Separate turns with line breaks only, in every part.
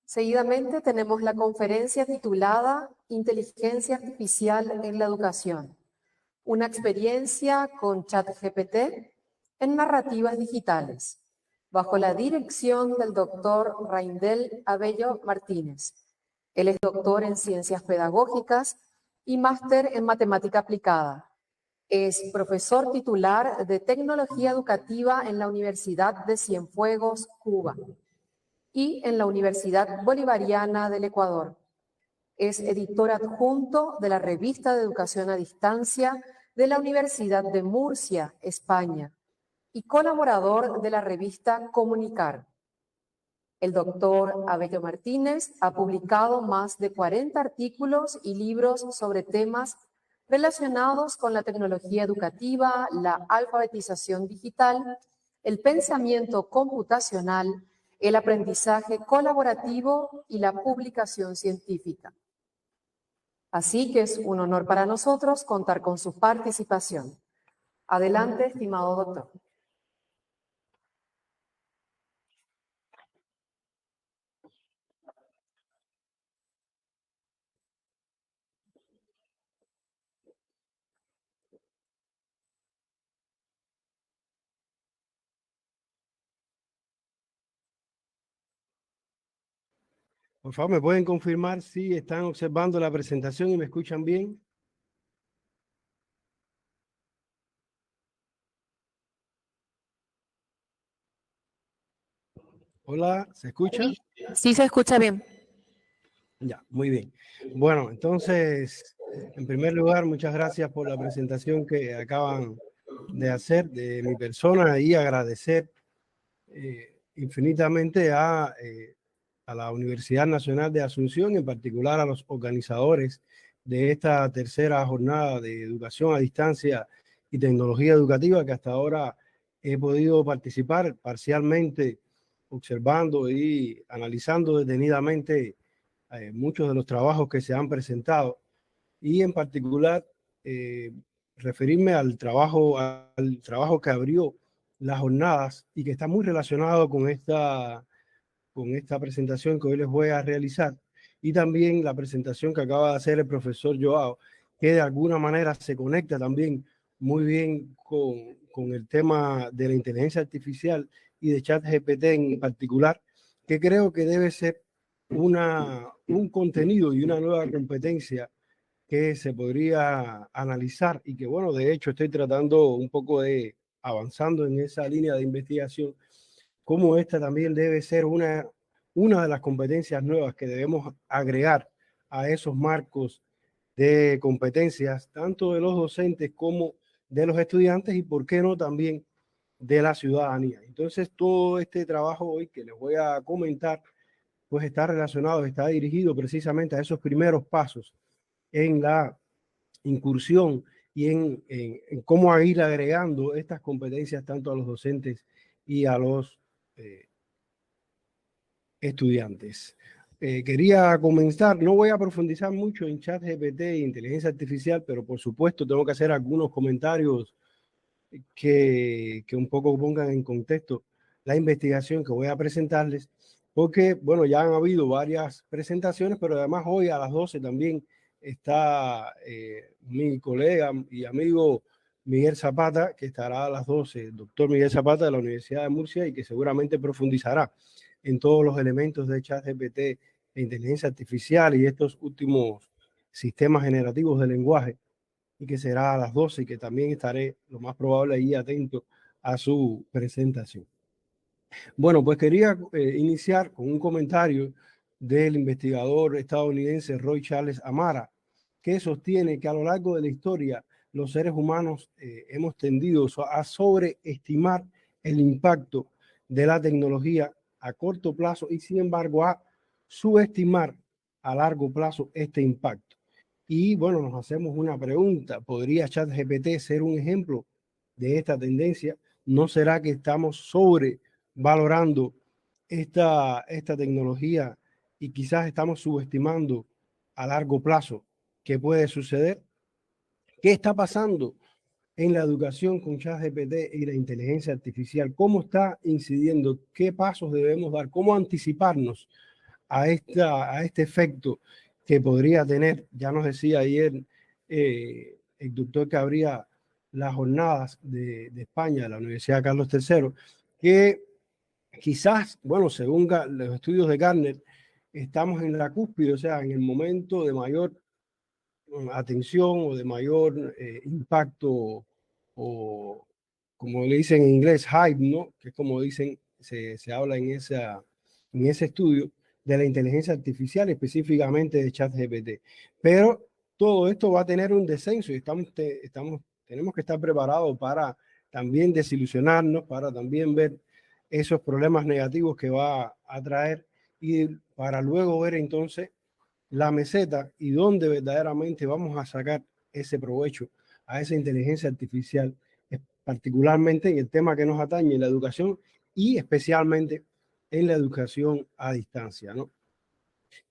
Seguidamente tenemos la conferencia titulada Inteligencia Artificial en la Educación, una experiencia con ChatGPT en narrativas digitales, bajo la dirección del doctor Raindel Abello Martínez. Él es doctor en Ciencias Pedagógicas y máster en Matemática Aplicada. Es profesor titular de Tecnología Educativa en la Universidad de Cienfuegos, Cuba, y en la Universidad Bolivariana del Ecuador. Es editor adjunto de la Revista de Educación a Distancia de la Universidad de Murcia, España, y colaborador de la revista Comunicar. El doctor Abello Martínez ha publicado más de 40 artículos y libros sobre temas relacionados con la tecnología educativa, la alfabetización digital, el pensamiento computacional, el aprendizaje colaborativo y la publicación científica. Así que es un honor para nosotros contar con su participación. Adelante, estimado doctor.
Por favor, ¿me pueden confirmar si están observando la presentación y me escuchan bien? Hola, ¿se escucha?
Sí, se escucha bien.
Ya, muy bien. Bueno, entonces, en primer lugar, muchas gracias por la presentación que acaban de hacer de mi persona y agradecer infinitamente a la Universidad Nacional de Asunción, en particular a los organizadores de esta tercera jornada de educación a distancia y tecnología educativa, que hasta ahora he podido participar parcialmente, observando y analizando detenidamente muchos de los trabajos que se han presentado, y en particular referirme al trabajo que abrió las jornadas y que está muy relacionado con esta presentación que hoy les voy a realizar, y también la presentación que acaba de hacer el profesor Joao, que de alguna manera se conecta también muy bien con el tema de la inteligencia artificial y de ChatGPT en particular, que creo que debe ser un contenido y una nueva competencia que se podría analizar, y que, bueno, de hecho estoy tratando un poco de avanzando en esa línea de investigación, cómo esta también debe ser una de las competencias nuevas que debemos agregar a esos marcos de competencias, tanto de los docentes como de los estudiantes, y por qué no también de la ciudadanía. Entonces, todo este trabajo hoy que les voy a comentar, pues está relacionado, está dirigido precisamente a esos primeros pasos en la incursión y en cómo ir agregando estas competencias tanto a los docentes y a los estudiantes. Quería comenzar, no voy a profundizar mucho en ChatGPT e inteligencia artificial, pero por supuesto tengo que hacer algunos comentarios que un poco pongan en contexto la investigación que voy a presentarles, porque, bueno, ya han habido varias presentaciones, pero además hoy a las 12 también está mi colega y amigo Miguel Zapata, que estará a las 12, el doctor Miguel Zapata de la Universidad de Murcia, y que seguramente profundizará en todos los elementos de ChatGPT e inteligencia artificial y estos últimos sistemas generativos de lenguaje, y que será a las 12, y que también estaré lo más probable ahí atento a su presentación. Bueno, pues quería iniciar con un comentario del investigador estadounidense Roy Charles Amara, que sostiene que a lo largo de la historia los seres humanos hemos tendido a sobreestimar el impacto de la tecnología a corto plazo y, sin embargo, a subestimar a largo plazo este impacto. Y bueno, nos hacemos una pregunta: ¿podría ChatGPT ser un ejemplo de esta tendencia? ¿No será que estamos sobrevalorando esta tecnología y quizás estamos subestimando a largo plazo qué puede suceder? ¿Qué está pasando en la educación con ChatGPT y la inteligencia artificial? ¿Cómo está incidiendo? ¿Qué pasos debemos dar? ¿Cómo anticiparnos a este efecto que podría tener. Ya nos decía ayer el doctor que abría las jornadas de España, de la Universidad Carlos III, que quizás, bueno, según los estudios de Gartner, estamos en la cúspide, o sea, en el momento de mayor atención o de mayor impacto, o como le dicen en inglés, hype, ¿no? Que es como dicen, se habla en ese estudio de la inteligencia artificial, específicamente de ChatGPT. Pero todo esto va a tener un descenso y tenemos que estar preparados para también desilusionarnos, para también ver esos problemas negativos que va a traer y para luego ver entonces la meseta y dónde verdaderamente vamos a sacar ese provecho a esa inteligencia artificial, particularmente en el tema que nos atañe, la educación y especialmente en la educación a distancia, ¿no?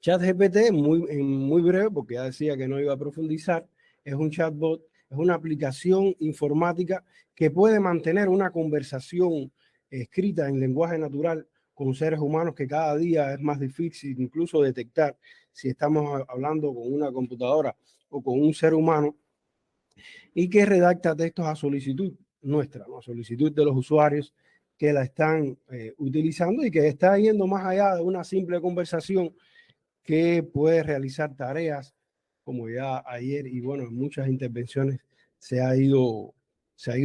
ChatGPT, muy breve, porque ya decía que no iba a profundizar, es un chatbot, es una aplicación informática que puede mantener una conversación escrita en lenguaje natural con seres humanos que cada día es más difícil incluso detectar si estamos hablando con una computadora o con un ser humano, y que redacta textos a solicitud nuestra, ¿no? A solicitud de los usuarios que la están utilizando y que está yendo más allá de una simple conversación, que puede realizar tareas, como ya ayer y bueno, en muchas intervenciones se ha ido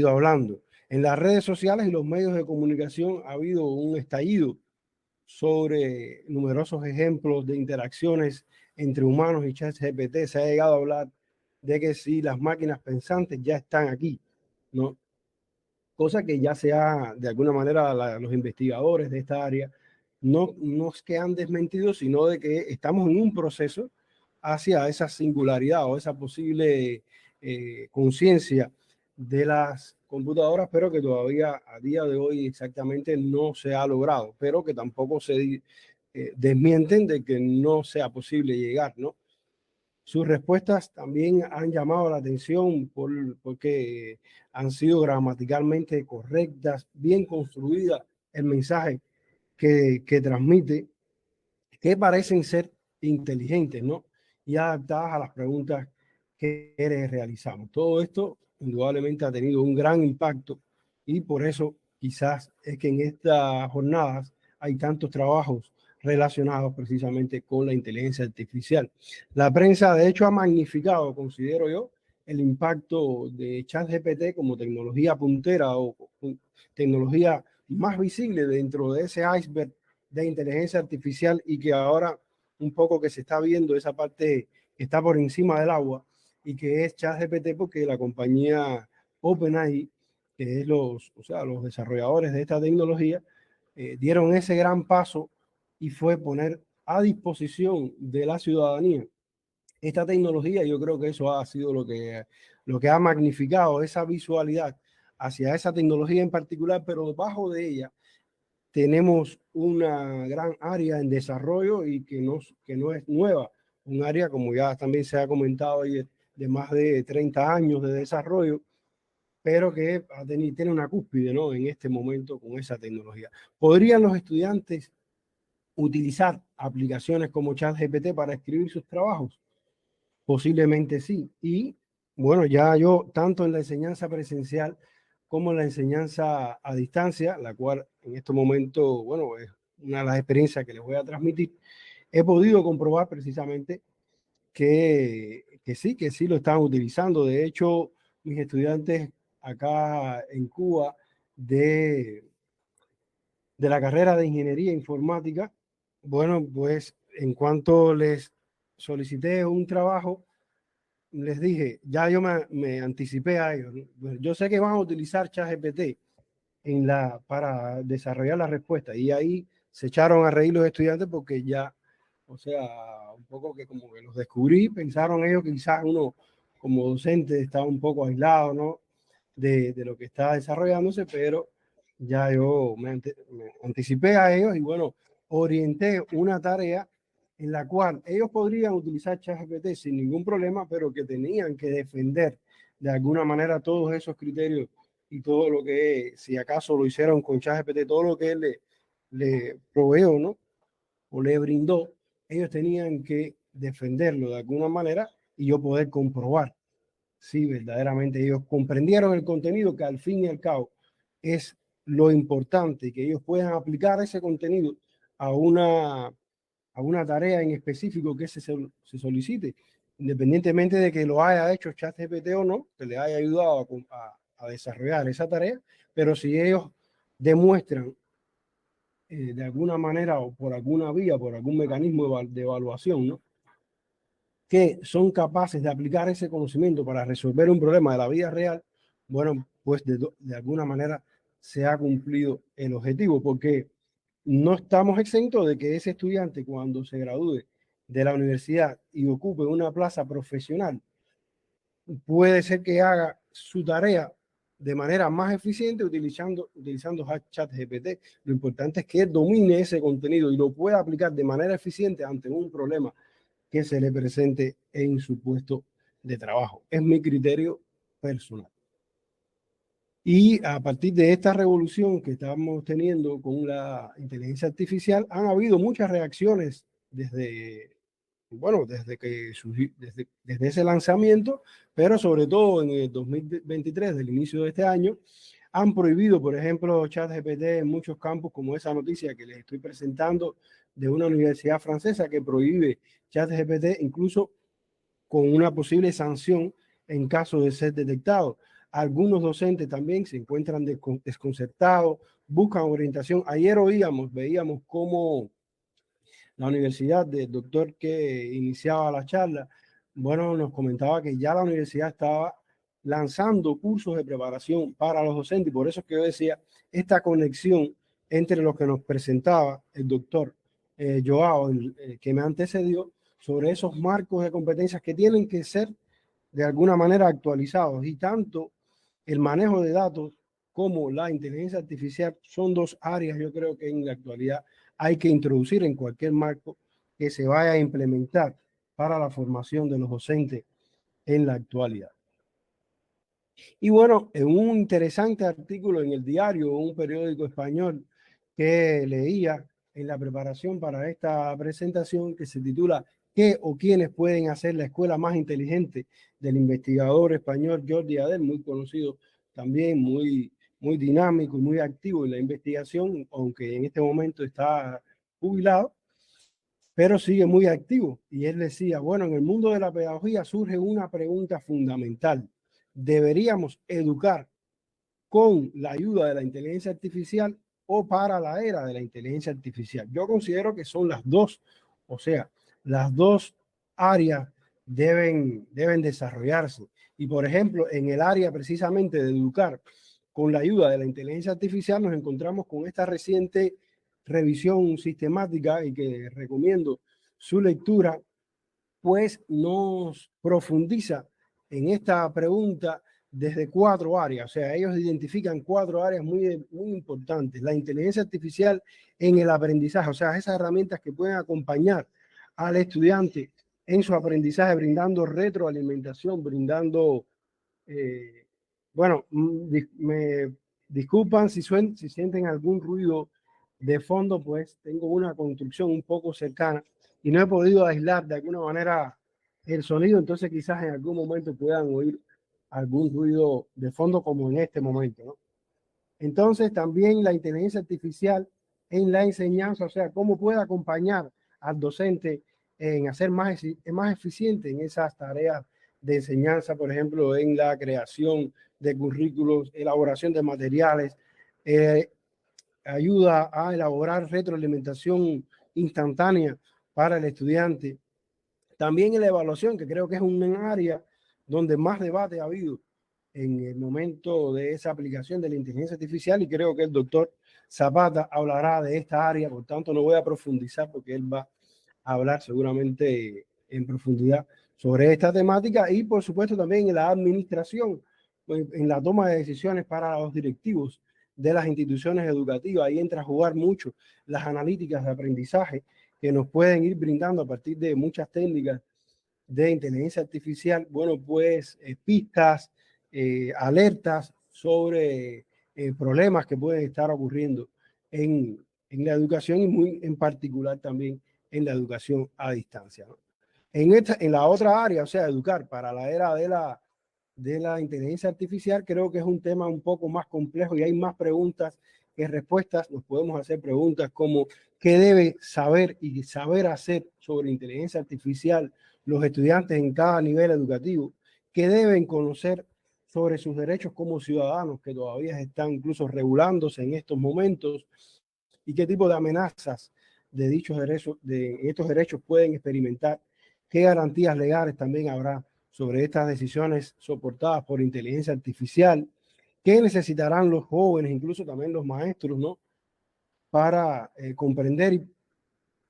hablando. En las redes sociales y los medios de comunicación ha habido un estallido sobre numerosos ejemplos de interacciones entre humanos y ChatGPT. Se ha llegado a hablar de que si las máquinas pensantes ya están aquí, ¿no? Cosa que ya sea de alguna manera los investigadores de esta área no es que han desmentido, sino de que estamos en un proceso hacia esa singularidad o esa posible conciencia de las computadoras, pero que todavía a día de hoy exactamente no se ha logrado, pero que tampoco se desmienten de que no sea posible llegar, ¿no? Sus respuestas también han llamado la atención porque han sido gramaticalmente correctas, bien construidas, el mensaje que transmite, que parecen ser inteligentes, ¿no? Y adaptadas a las preguntas que les realizamos. Todo esto indudablemente ha tenido un gran impacto y por eso quizás es que en estas jornadas hay tantos trabajos relacionados precisamente con la inteligencia artificial. La prensa, de hecho, ha magnificado, considero yo, el impacto de ChatGPT como tecnología puntera o tecnología más visible dentro de ese iceberg de inteligencia artificial, y que ahora un poco que se está viendo esa parte que está por encima del agua y que es ChatGPT, porque la compañía OpenAI, que es los desarrolladores de esta tecnología, dieron ese gran paso y fue poner a disposición de la ciudadanía esta tecnología. Yo creo que eso ha sido lo que ha magnificado esa visualidad hacia esa tecnología en particular, pero debajo de ella tenemos una gran área en desarrollo y que no es nueva, un área, como ya también se ha comentado hoy, de más de 30 años de desarrollo, pero que tiene una cúspide, ¿no? En este momento con esa tecnología. ¿Podrían los estudiantes utilizar aplicaciones como ChatGPT para escribir sus trabajos? Posiblemente sí. Y bueno, ya yo, tanto en la enseñanza presencial como en la enseñanza a distancia, la cual en este momento, bueno, es una de las experiencias que les voy a transmitir, he podido comprobar precisamente que sí lo están utilizando. De hecho, mis estudiantes acá en Cuba de la carrera de ingeniería informática, bueno, pues en cuanto les solicité un trabajo, les dije, ya yo me anticipé a ellos, ¿no? Bueno, yo sé que van a utilizar ChatGPT para desarrollar la respuesta, y ahí se echaron a reír los estudiantes porque ya, o sea, un poco que como que los descubrí. Pensaron ellos que quizás uno como docente estaba un poco aislado, ¿no? De lo que está desarrollándose, pero ya yo me anticipé a ellos y bueno, orienté una tarea en la cual ellos podrían utilizar ChatGPT sin ningún problema, pero que tenían que defender de alguna manera todos esos criterios y todo lo que, si acaso lo hicieron con ChatGPT, todo lo que él le proveyó, ¿no? O le brindó, ellos tenían que defenderlo de alguna manera y yo poder comprobar si verdaderamente ellos comprendieron el contenido, que al fin y al cabo es lo importante, que ellos puedan aplicar ese contenido a una tarea en específico que se solicite, independientemente de que lo haya hecho ChatGPT o no, que le haya ayudado a desarrollar esa tarea, pero si ellos demuestran de alguna manera o por alguna vía, por algún mecanismo de evaluación, ¿no?, que son capaces de aplicar ese conocimiento para resolver un problema de la vida real, bueno, pues de alguna manera se ha cumplido el objetivo, porque no estamos exentos de que ese estudiante, cuando se gradúe de la universidad y ocupe una plaza profesional, puede ser que haga su tarea de manera más eficiente utilizando ChatGPT. Lo importante es que él domine ese contenido y lo pueda aplicar de manera eficiente ante un problema que se le presente en su puesto de trabajo. Es mi criterio personal. Y a partir de esta revolución que estamos teniendo con la inteligencia artificial, han habido muchas reacciones desde desde ese lanzamiento, pero sobre todo en el 2023, del inicio de este año, han prohibido, por ejemplo, ChatGPT en muchos campos, como esa noticia que les estoy presentando de una universidad francesa que prohíbe ChatGPT, incluso con una posible sanción en caso de ser detectado. Algunos docentes también se encuentran desconcertados, buscan orientación. Ayer veíamos cómo la universidad del doctor que iniciaba la charla, bueno, nos comentaba que ya la universidad estaba lanzando cursos de preparación para los docentes, y por eso es que yo decía, esta conexión entre lo que nos presentaba el doctor Joao, que me antecedió, sobre esos marcos de competencias que tienen que ser de alguna manera actualizados, y tanto el manejo de datos como la inteligencia artificial son dos áreas, yo creo que en la actualidad hay que introducir en cualquier marco que se vaya a implementar para la formación de los docentes en la actualidad. Y bueno, en un interesante artículo en el diario, un periódico español que leía en la preparación para esta presentación, que se titula ¿Qué o quiénes pueden hacer la escuela más inteligente?, del investigador español Jordi Adel, muy conocido también, muy dinámico y muy activo en la investigación, aunque en este momento está jubilado, pero sigue muy activo. Y él decía, bueno, en el mundo de la pedagogía surge una pregunta fundamental. ¿Deberíamos educar con la ayuda de la inteligencia artificial o para la era de la inteligencia artificial? Yo considero que son las dos, o sea, las dos áreas deben desarrollarse. Y por ejemplo, en el área precisamente de educar con la ayuda de la inteligencia artificial, nos encontramos con esta reciente revisión sistemática, y que recomiendo su lectura, pues nos profundiza en esta pregunta desde 4 áreas. O sea, ellos identifican 4 áreas muy importantes. La inteligencia artificial en el aprendizaje, o sea, esas herramientas que pueden acompañar al estudiante en su aprendizaje, brindando retroalimentación, brindando, me disculpan si sienten algún ruido de fondo, pues tengo una construcción un poco cercana y no he podido aislar de alguna manera el sonido, entonces quizás en algún momento puedan oír algún ruido de fondo como en este momento, ¿no? Entonces también la inteligencia artificial en la enseñanza, o sea, cómo puede acompañar al docente en hacer más eficiente en esas tareas de enseñanza, por ejemplo, en la creación de currículos, elaboración de materiales, ayuda a elaborar retroalimentación instantánea para el estudiante. También en la evaluación, que creo que es un área donde más debate ha habido en el momento de esa aplicación de la inteligencia artificial, y creo que el doctor Zapata hablará de esta área, por tanto no voy a profundizar porque él va a hablar seguramente en profundidad sobre esta temática. Y por supuesto también en la administración, en la toma de decisiones para los directivos de las instituciones educativas. Ahí entra a jugar mucho las analíticas de aprendizaje que nos pueden ir brindando a partir de muchas técnicas de inteligencia artificial, bueno, pues pistas, alertas sobre problemas que pueden estar ocurriendo en la educación, y muy en particular también en la educación a distancia, ¿no? En la otra área, o sea, educar para la era de la inteligencia artificial, creo que es un tema un poco más complejo y hay más preguntas que respuestas. Nos podemos hacer preguntas como qué debe saber y saber hacer sobre inteligencia artificial los estudiantes en cada nivel educativo, qué deben conocer sobre sus derechos como ciudadanos que todavía están incluso regulándose en estos momentos y qué tipo de amenazas de estos derechos pueden experimentar, qué garantías legales también habrá sobre estas decisiones soportadas por inteligencia artificial, qué necesitarán los jóvenes, incluso también los maestros, ¿no? Para comprender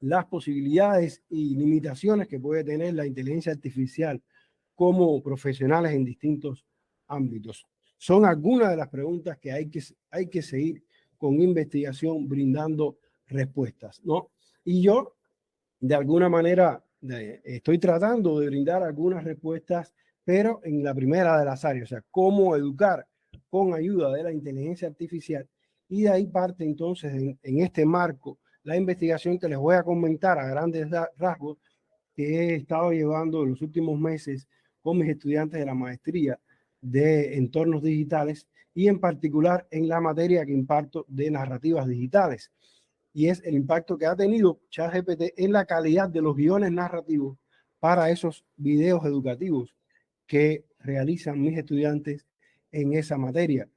las posibilidades y limitaciones que puede tener la inteligencia artificial como profesionales en distintos ámbitos. Son algunas de las preguntas que hay que seguir con investigación brindando respuestas, ¿no? Y yo, de alguna manera, estoy tratando de brindar algunas respuestas, pero en la primera de las áreas, o sea, cómo educar con ayuda de la inteligencia artificial. Y de ahí parte entonces en este marco la investigación que les voy a comentar a grandes rasgos que he estado llevando en los últimos meses con mis estudiantes de la maestría de entornos digitales y en particular en la materia que imparto de narrativas digitales. Y es el impacto que ha tenido ChatGPT en la calidad de los guiones narrativos para esos videos educativos que realizan mis estudiantes en esa materia.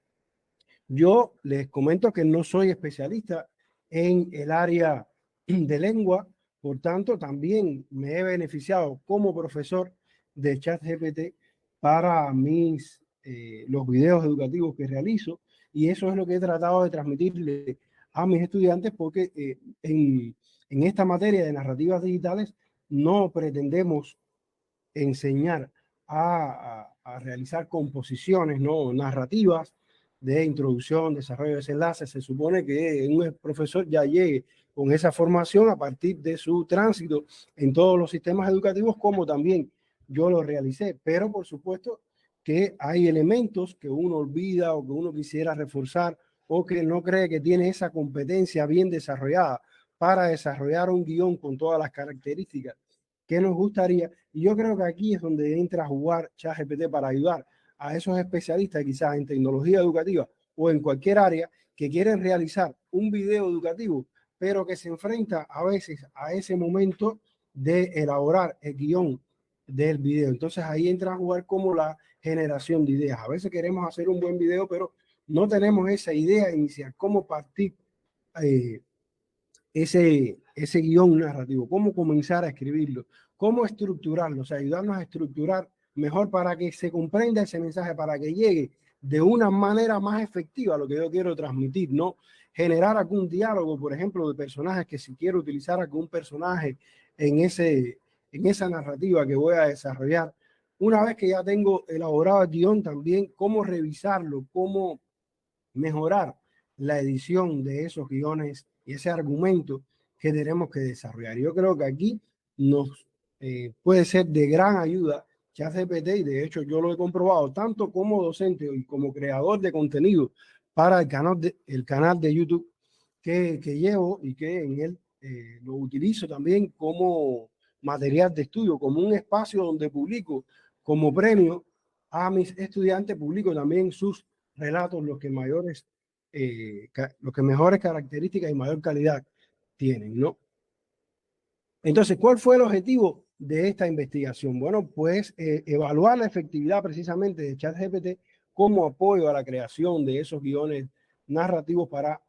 Yo les comento que no soy especialista en el área de lengua, por tanto, también me he beneficiado como profesor de ChatGPT para los videos educativos que realizo, y eso es lo que he tratado de transmitirle a mis estudiantes, porque en esta materia de narrativas digitales no pretendemos enseñar a realizar composiciones, ¿no? Narrativas de introducción, desarrollo de desenlaces. Se supone que un profesor ya llegue con esa formación a partir de su tránsito en todos los sistemas educativos, como también yo lo realicé. Pero por supuesto que hay elementos que uno olvida o que uno quisiera reforzar o que no cree que tiene esa competencia bien desarrollada para desarrollar un guión con todas las características que nos gustaría. Y yo creo que aquí es donde entra a jugar ChatGPT para ayudar a esos especialistas quizás en tecnología educativa o en cualquier área que quieren realizar un video educativo, pero que se enfrenta a veces a ese momento de elaborar el guión del video. Entonces ahí entra a jugar como la generación de ideas. A veces queremos hacer un buen video, pero no tenemos esa idea inicial, cómo partir ese guión narrativo, cómo comenzar a escribirlo, cómo estructurarlo, o sea, ayudarnos a estructurar mejor para que se comprenda ese mensaje, para que llegue de una manera más efectiva a lo que yo quiero transmitir, ¿no? Generar algún diálogo, por ejemplo, de personajes, que si quiero utilizar algún personaje en esa narrativa que voy a desarrollar. Una vez que ya tengo elaborado el guión, también cómo revisarlo, cómo mejorar la edición de esos guiones y ese argumento que tenemos que desarrollar. Yo creo que aquí nos puede ser de gran ayuda ChatGPT, y de hecho yo lo he comprobado tanto como docente y como creador de contenido para el canal de YouTube que llevo, y que en él lo utilizo también como material de estudio, como un espacio donde publico como premio a mis estudiantes, publico también sus relatos, los que mejores características y mayor calidad tienen, ¿no? Entonces, ¿cuál fue el objetivo de esta investigación? Bueno, pues evaluar la efectividad precisamente de ChatGPT como apoyo a la creación de esos guiones narrativos para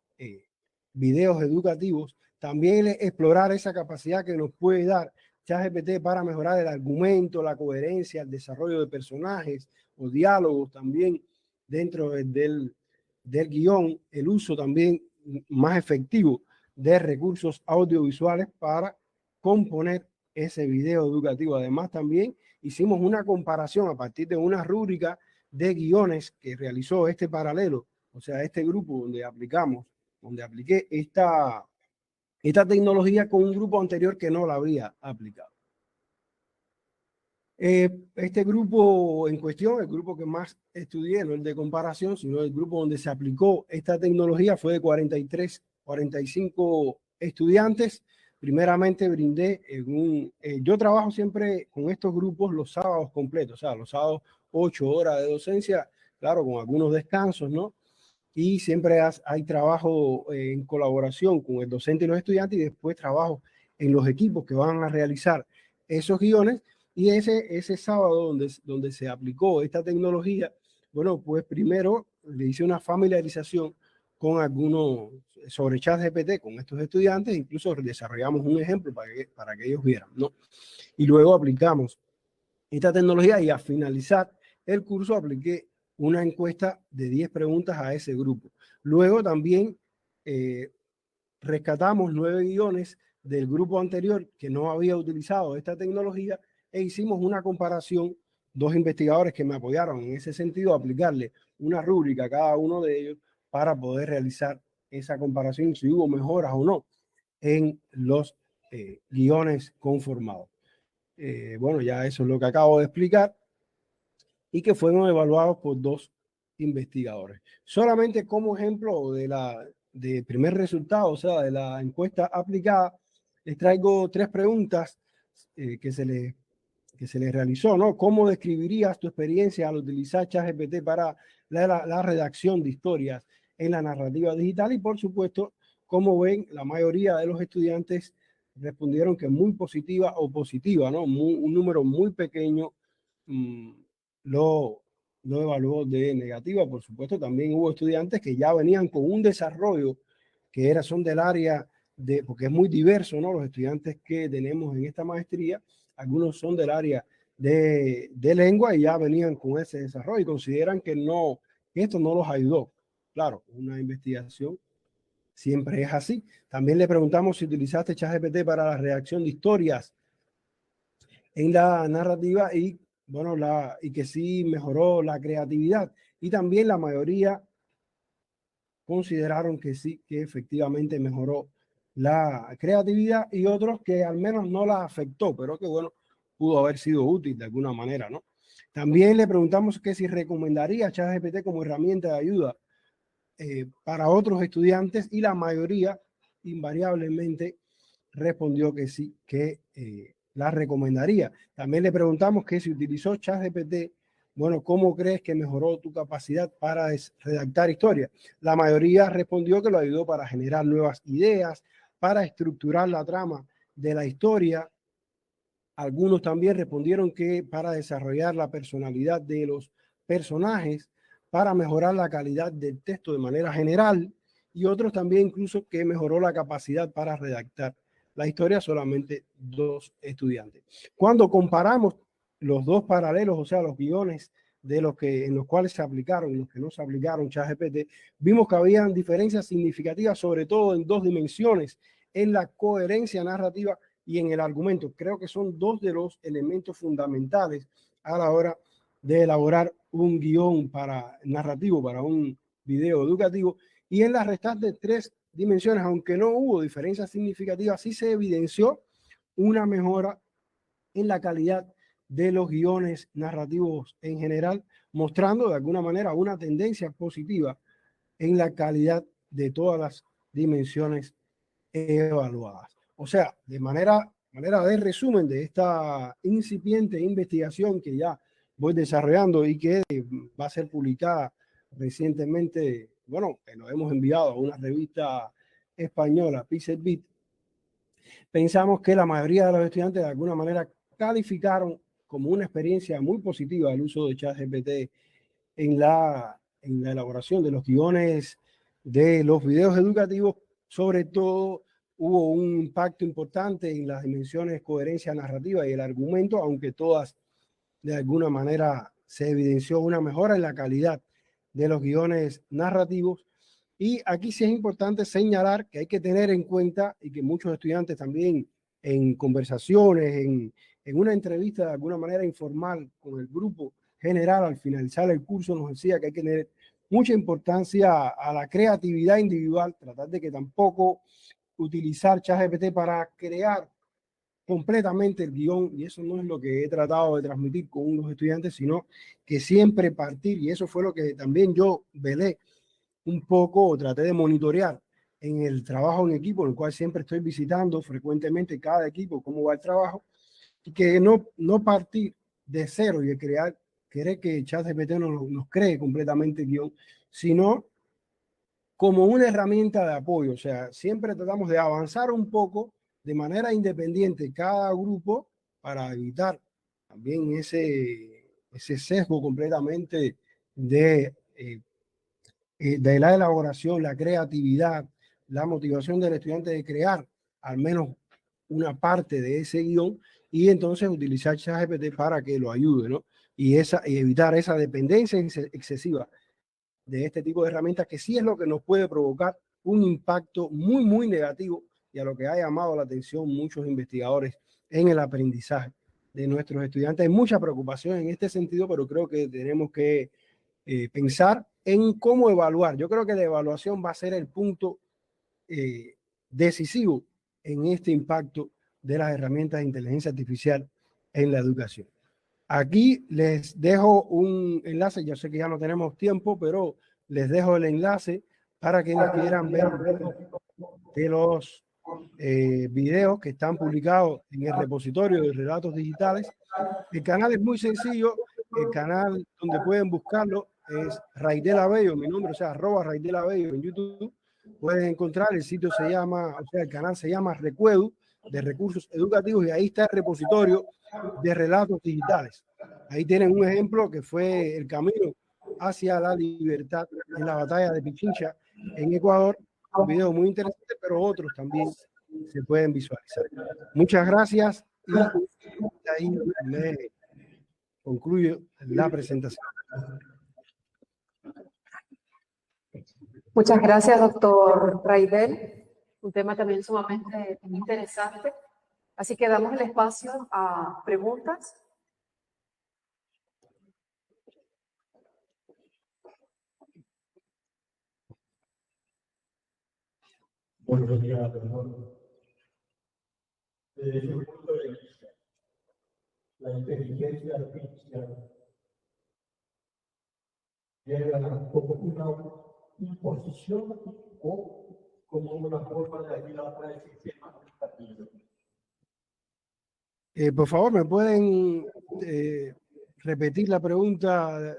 videos educativos. También explorar esa capacidad que nos puede dar ChatGPT para mejorar el argumento, la coherencia, el desarrollo de personajes o diálogos también dentro del guión, el uso también más efectivo de recursos audiovisuales para componer ese video educativo. Además, también hicimos una comparación a partir de una rúbrica de guiones que realizó este paralelo, o sea, este grupo donde apliqué esta tecnología con un grupo anterior que no la había aplicado. Este grupo en cuestión, el grupo que más estudié, no el de comparación, sino el grupo donde se aplicó esta tecnología, fue de 45 estudiantes primeramente brindé yo trabajo siempre con estos grupos los sábados completos, o sea, los sábados 8 horas de docencia, claro, con algunos descansos, ¿no? Y siempre hay trabajo en colaboración con el docente y los estudiantes, y después trabajo en los equipos que van a realizar esos guiones. Y ese sábado donde se aplicó esta tecnología, bueno, pues primero le hice una familiarización con algunos sobre ChatGPT con estos estudiantes, incluso desarrollamos un ejemplo para que ellos vieran, ¿no? Y luego aplicamos esta tecnología, y al finalizar el curso apliqué una encuesta de 10 preguntas a ese grupo. Luego también rescatamos 9 guiones del grupo anterior que no había utilizado esta tecnología, e hicimos una comparación, 2 investigadores que me apoyaron en ese sentido, aplicarle una rúbrica a cada uno de ellos para poder realizar esa comparación, si hubo mejoras o no en los guiones conformados. Bueno, ya eso es lo que acabo de explicar, y que fueron evaluados por 2 investigadores. Solamente como ejemplo de primer resultado, o sea, de la encuesta aplicada, les traigo 3 preguntas que se les realizó, ¿no? ¿Cómo describirías tu experiencia al utilizar ChatGPT para la redacción de historias en la narrativa digital? Y por supuesto, como ven, la mayoría de los estudiantes respondieron que muy positiva o positiva, ¿no? Un número muy pequeño mmm, lo evaluó de negativa. Por supuesto, también hubo estudiantes que ya venían con un desarrollo son del área porque es muy diverso, ¿no? Los estudiantes que tenemos en esta maestría, algunos son del área de lengua y ya venían con ese desarrollo y consideran que esto no los ayudó. Claro, una investigación siempre es así. También le preguntamos si utilizaste ChatGPT para la redacción de historias en la narrativa, y bueno, y que sí mejoró la creatividad. Y también la mayoría consideraron que sí, que efectivamente mejoró la creatividad, y otros que al menos no la afectó, pero que bueno, pudo haber sido útil de alguna manera, ¿no? También le preguntamos que si recomendaría ChatGPT como herramienta de ayuda para otros estudiantes, y la mayoría invariablemente respondió que sí, que la recomendaría. También le preguntamos que si utilizó ChatGPT, bueno, ¿cómo crees que mejoró tu capacidad para redactar historias? La mayoría respondió que lo ayudó para generar nuevas ideas, para estructurar la trama de la historia. Algunos también respondieron que para desarrollar la personalidad de los personajes, para mejorar la calidad del texto de manera general, y otros también incluso que mejoró la capacidad para redactar la historia. Solamente 2 estudiantes. Cuando comparamos los 2 paralelos, o sea, los guiones en los cuales se aplicaron y los que no se aplicaron ChatGPT, vimos que habían diferencias significativas, sobre todo en 2 dimensiones: en la coherencia narrativa y en el argumento. Creo que son 2 de los elementos fundamentales a la hora de elaborar un guión narrativo para un video educativo. Y en las restantes 3 dimensiones, aunque no hubo diferencias significativas, sí se evidenció una mejora en la calidad de los guiones narrativos en general, mostrando de alguna manera una tendencia positiva en la calidad de todas las dimensiones evaluadas. O sea, de manera de resumen de esta incipiente investigación que ya voy desarrollando y que va a ser publicada recientemente, bueno, que nos hemos enviado a una revista española, Pixelbit, pensamos que la mayoría de los estudiantes de alguna manera calificaron como una experiencia muy positiva el uso de ChatGPT en la elaboración de los guiones de los videos educativos. Sobre todo hubo un impacto importante en las dimensiones coherencia narrativa y el argumento, aunque todas de alguna manera se evidenció una mejora en la calidad de los guiones narrativos. Y aquí sí es importante señalar que hay que tener en cuenta, y que muchos estudiantes también en conversaciones, en una entrevista de alguna manera informal con el grupo general al finalizar el curso, nos decía que hay que tener mucha importancia a la creatividad individual, tratar de que tampoco utilizar ChatGPT para crear completamente el guión, y eso no es lo que he tratado de transmitir con los estudiantes, sino que siempre partir, y eso fue lo que también yo velé un poco, o traté de monitorear en el trabajo en equipo, en el cual siempre estoy visitando frecuentemente cada equipo, cómo va el trabajo, y que no partir de cero y de querer que ChatGPT nos cree completamente el guión, sino como una herramienta de apoyo. O sea, siempre tratamos de avanzar un poco de manera independiente cada grupo para evitar también ese sesgo completamente de la elaboración, la creatividad, la motivación del estudiante de crear al menos una parte de ese guión y entonces utilizar ChatGPT para que lo ayude, ¿no? Y evitar esa dependencia excesiva de este tipo de herramientas, que sí es lo que nos puede provocar un impacto muy, muy negativo y a lo que ha llamado la atención muchos investigadores en el aprendizaje de nuestros estudiantes. Hay mucha preocupación en este sentido, pero creo que tenemos que pensar en cómo evaluar. Yo creo que la evaluación va a ser el punto decisivo en este impacto de las herramientas de inteligencia artificial en la educación. Aquí les dejo un enlace, yo sé que ya no tenemos tiempo, pero les dejo el enlace para quienes quieran ver de los videos que están publicados en el repositorio de relatos digitales. El canal es muy sencillo, el canal donde pueden buscarlo es Raidel Abello, mi nombre, o sea, @Raidel Abello en YouTube. Pueden encontrar, el sitio se llama, o sea, el canal se llama Recuedu, de Recursos Educativos, y ahí está el repositorio de relatos digitales. Ahí tienen un ejemplo que fue el camino hacia la libertad en la batalla de Pichincha en Ecuador. Un video muy interesante, pero otros también se pueden visualizar. Muchas gracias y ahí me concluyo la presentación.
Muchas gracias, doctor Raidel. Un tema también sumamente interesante. Así que damos el espacio a preguntas.
Buenos días, doctor. Desde mi punto de vista, la inteligencia artificial llega como una imposición o como una forma de ayudar para el sistema educativo.
Por favor, ¿me pueden repetir la pregunta?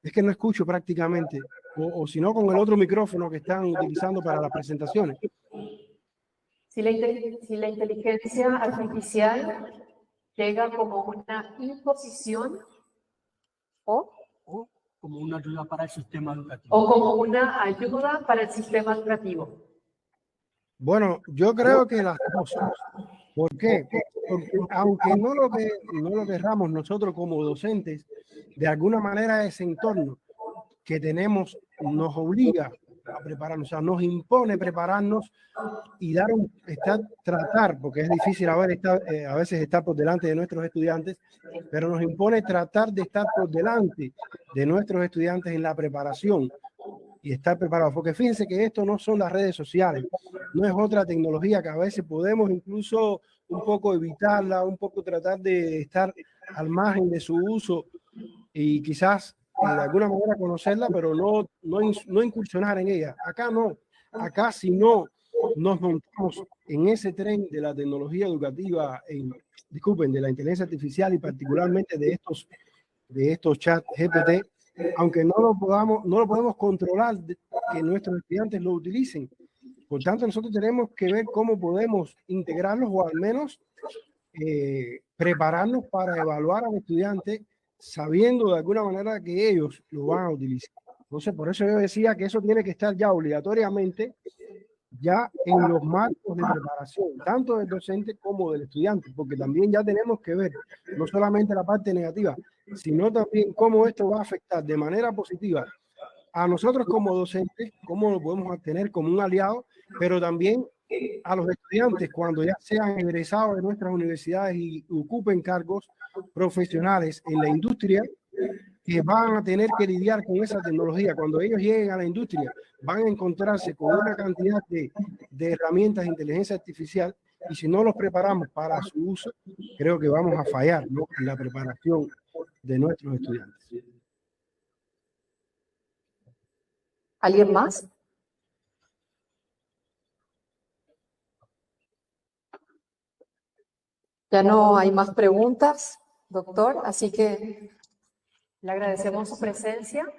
Es que no escucho prácticamente. O si no, con el otro micrófono que están utilizando para las presentaciones.
Si la inteligencia artificial llega como una imposición o
como una ayuda para el sistema educativo.
O como una ayuda para el sistema educativo.
Bueno, yo creo que las dos. ¿Por qué? Porque aunque no lo querramos nosotros como docentes, de alguna manera ese entorno que tenemos nos obliga a prepararnos, o sea, nos impone prepararnos y tratar, porque es difícil a veces estar por delante de nuestros estudiantes, pero nos impone tratar de estar por delante de nuestros estudiantes en la preparación y estar preparados, porque fíjense que esto no son las redes sociales, no es otra tecnología que a veces podemos incluso un poco evitarla, un poco tratar de estar al margen de su uso y quizás de alguna manera conocerla, pero no incursionar en ella. Acá no, acá si no nos montamos en ese tren de la tecnología educativa, de la inteligencia artificial y particularmente de estos chat GPT, aunque no lo podemos controlar que nuestros estudiantes lo utilicen. Por tanto, nosotros tenemos que ver cómo podemos integrarlos o al menos prepararnos para evaluar al estudiante sabiendo de alguna manera que ellos lo van a utilizar. Entonces, por eso yo decía que eso tiene que estar ya obligatoriamente ya en los marcos de preparación, tanto del docente como del estudiante, porque también ya tenemos que ver no solamente la parte negativa, sino también cómo esto va a afectar de manera positiva a nosotros como docentes, cómo lo podemos tener como un aliado, pero también a los estudiantes cuando ya sean egresados de nuestras universidades y ocupen cargos profesionales en la industria, que van a tener que lidiar con esa tecnología. Cuando ellos lleguen a la industria, van a encontrarse con una cantidad de herramientas de inteligencia artificial y si no los preparamos para su uso, creo que vamos a fallar, ¿no?, en la preparación de nuestros estudiantes.
¿Alguien más? Ya no hay más preguntas, doctor, así que le agradecemos su presencia.